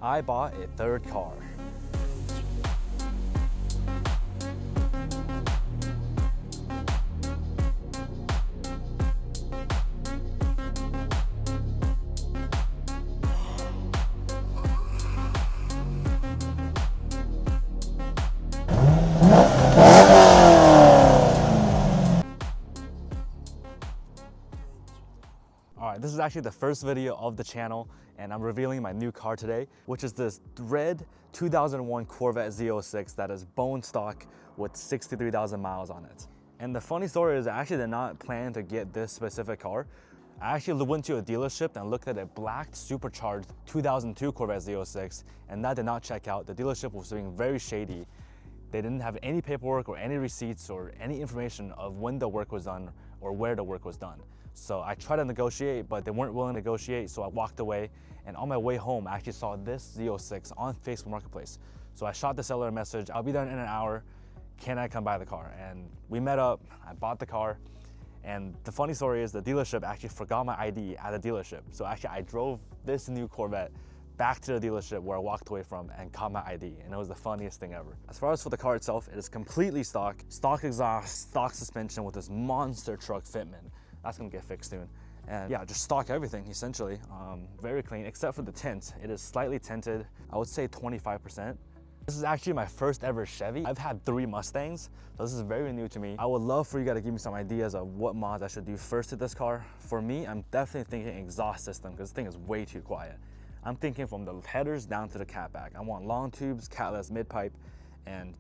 I bought a third car. Alright, this is actually the first video of the channel, and I'm revealing my new car today, which is this red 2001 Corvette Z06 that is bone stock with 63,000 miles on it. And the funny story is I actually did not plan to get this specific car. I actually went to a dealership and looked at a black supercharged 2002 Corvette Z06, and that did not check out. The dealership was being very shady. They didn't have any paperwork or any receipts or any information of when the work was done or where the work was done. So I tried to negotiate, but they weren't willing to negotiate, so I walked away. And on my way home, I actually saw this Z06 on Facebook Marketplace. So I shot the seller a message, I'll be there in an hour, can I come buy the car? And we met up, I bought the car. And the funny story is the dealership actually forgot my ID at the dealership. So actually I drove this new Corvette back to the dealership where I walked away from and caught my ID, and it was the funniest thing ever. As far as for the car itself, it is completely stock exhaust, stock suspension with this monster truck fitment. That's gonna get fixed soon. And yeah, just stock everything essentially. Very clean, except for the tint. It is slightly tinted, I would say 25%. This is actually my first ever Chevy. I've had 3 Mustangs, so this is very new to me. I would love for you guys to give me some ideas of what mods I should do first to this car. For me, I'm definitely thinking exhaust system, because this thing is way too quiet. I'm thinking from the headers down to the catback. I want long tubes, catless mid-pipe, and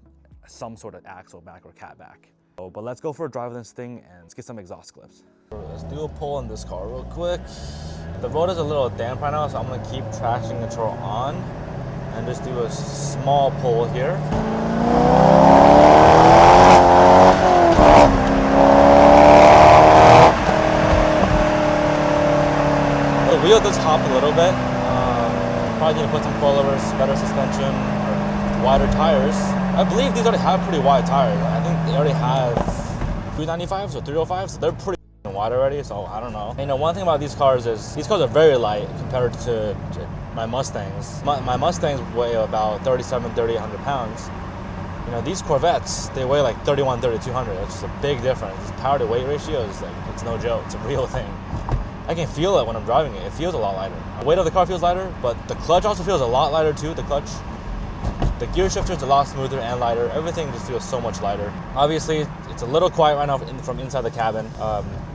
some sort of axle back or catback. But let's go for a drive of this thing and let's get some exhaust clips. Let's do a pull in this car real quick. The road is a little damp right now, so I'm gonna keep traction control on and just do a small pull here. The wheel does hop a little bit. Probably need to put some coilovers, better suspension, or wider tires. I believe these already have pretty wide tires. I think they already have 395s or 305s, so they're pretty wide already, so I don't know. You know, one thing about these cars is these cars are very light compared to my Mustangs. My Mustangs weigh about 3,800 pounds. You know, these Corvettes, they weigh like 3,200, which is a big difference. This power to weight ratio is like, it's no joke, it's a real thing. I can feel it when I'm driving it. It feels a lot lighter. The weight of the car feels lighter, but the clutch also feels a lot lighter too, the clutch. The gear shifter is a lot smoother and lighter. Everything just feels so much lighter. Obviously, it's a little quiet right now from inside the cabin.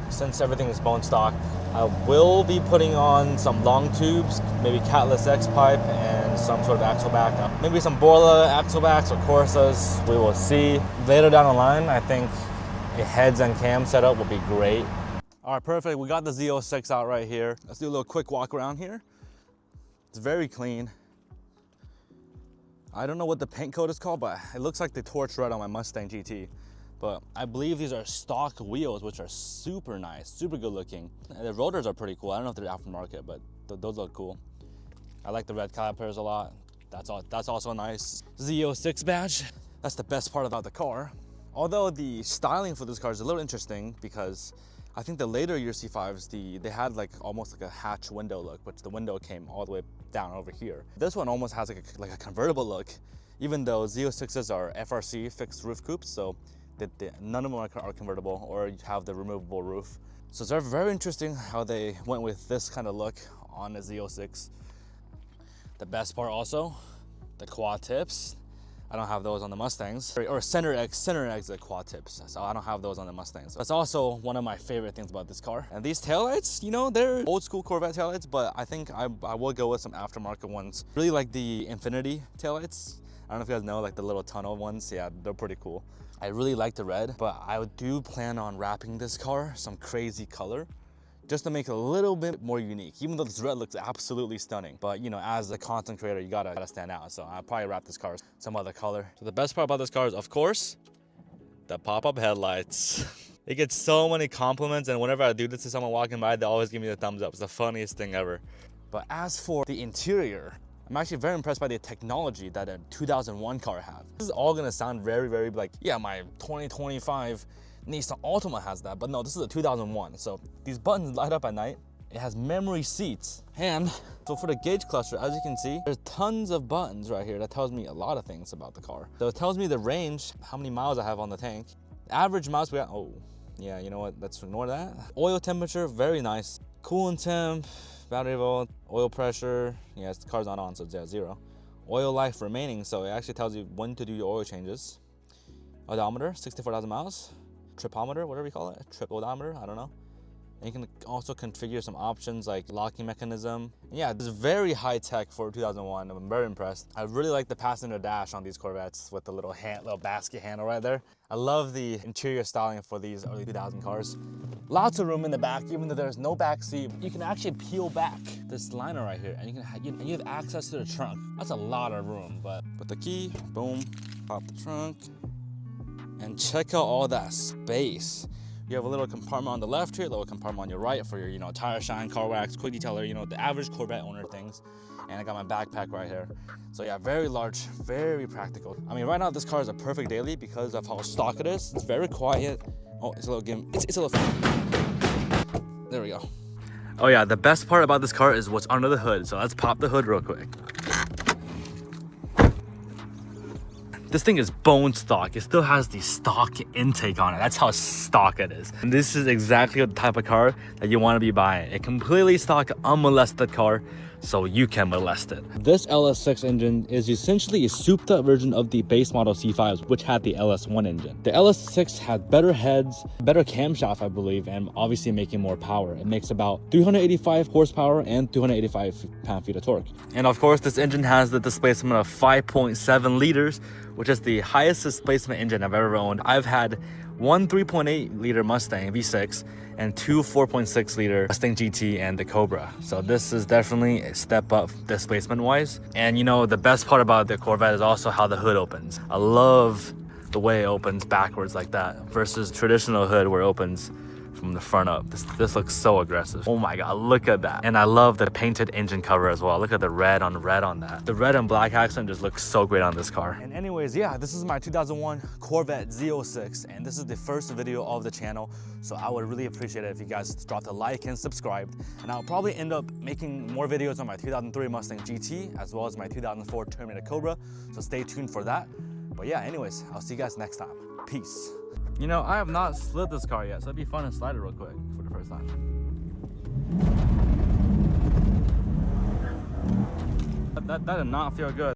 Since everything is bone stock, I will be putting on some long tubes, maybe catless X pipe and some sort of axle back. Maybe some Borla axle backs or Corsas. We will see. Later down the line, I think a heads and cam setup will be great. All right, perfect. We got the Z06 out right here. Let's do a little quick walk around here. It's very clean. I don't know what the paint coat is called, but it looks like the torch red on my Mustang GT. But I believe these are stock wheels, which are super nice, super good looking. And the rotors are pretty cool. I don't know if they're aftermarket, but those look cool. I like the red calipers a lot. That's also nice. Z06 badge. That's the best part about the car. Although the styling for this car is a little interesting, because I think the later year C5s, they had like almost like a hatch window look, which the window came all the way down over here. This one almost has like a convertible look, even though Z06s are FRC fixed roof coupes, so none of them are convertible or have the removable roof. So it's very interesting how they went with this kind of look on the Z06. The best part also, the quad tips. I don't have those on the Mustangs. Or center exit quad tips, so I don't have those on the Mustangs. That's also one of my favorite things about this car. And these taillights, you know, they're old school Corvette taillights, but I think I will go with some aftermarket ones. Really like the Infinity taillights. I don't know if you guys know, like the little tunnel ones. Yeah, they're pretty cool. I really like the red, but I do plan on wrapping this car some crazy color, just to make it a little bit more unique, even though this red looks absolutely stunning. But you know, as a content creator, you gotta stand out. So I'll probably wrap this car some other color. So the best part about this car is, of course, the pop-up headlights. It gets so many compliments, and whenever I do this to someone walking by, they always give me the thumbs up. It's the funniest thing ever. But as for the interior, I'm actually very impressed by the technology that a 2001 car has. This is all gonna sound very, very like, yeah, my 2025 Nissan Altima has that, but no, this is a 2001. So these buttons light up at night. It has memory seats. And so for the gauge cluster, as you can see, there's tons of buttons right here that tells me a lot of things about the car. So it tells me the range, how many miles I have on the tank. Average miles we got, oh, yeah, you know what, let's ignore that. Oil temperature, very nice. Coolant temp, battery volt, oil pressure. Yes, the car's not on, so it's at 0. Oil life remaining, so it actually tells you when to do your oil changes. Odometer, 64,000 miles. Tripometer, whatever you call it, trip odometer, I don't know. And you can also configure some options like locking mechanism. And yeah, this is very high tech for 2001. I'm very impressed. I really like the passenger dash on these Corvettes with the little basket handle right there. I love the interior styling for these early 2000 cars. Lots of room in the back, even though there's no back seat. You can actually peel back this liner right here, and you have access to the trunk. That's a lot of room, but put the key, boom, pop the trunk, and check out all that space. You have a little compartment on the left here, a little compartment on your right for your, tire shine, car wax, quick detailer, the average Corvette owner things. And I got my backpack right here. So yeah, very large, very practical. I mean, right now this car is a perfect daily because of how stock it is. It's very quiet. Oh, it's a little gimp. It's a little. There we go. Oh yeah, the best part about this car is what's under the hood. So let's pop the hood real quick. This thing is bone stock. It still has the stock intake on it. That's how stock it is. And this is exactly the type of car that you want to be buying. A completely stock, unmolested car, so you can molest it. This LS6 engine is essentially a souped up version of the base model C5s, which had the LS1 engine. The LS6 had better heads, better camshaft, I believe, and obviously making more power. It makes about 385 horsepower and 285 pound-feet of torque. And of course, this engine has the displacement of 5.7 liters, which is the highest displacement engine I've ever owned. I've had one 3.8 liter Mustang V6 and two 4.6 liter Mustang GT and the Cobra. So this is definitely a step up displacement wise. And the best part about the Corvette is also how the hood opens. I love the way it opens backwards like that versus traditional hood where it opens from the front up. This looks so aggressive. Oh my god, look at that. And I love the painted engine cover as well. Look at the red on that. The red and black accent just looks so great on this car. And anyways, yeah, this is my 2001 Corvette Z06, and this is the first video of the channel, so I would really appreciate it if you guys dropped a like and subscribed. And I'll probably end up making more videos on my 2003 Mustang GT as well as my 2004 Terminator Cobra, so stay tuned for that. But yeah, anyways, I'll see you guys next time. Peace. I have not slid this car yet, so it'd be fun to slide it real quick for the first time. That did not feel good.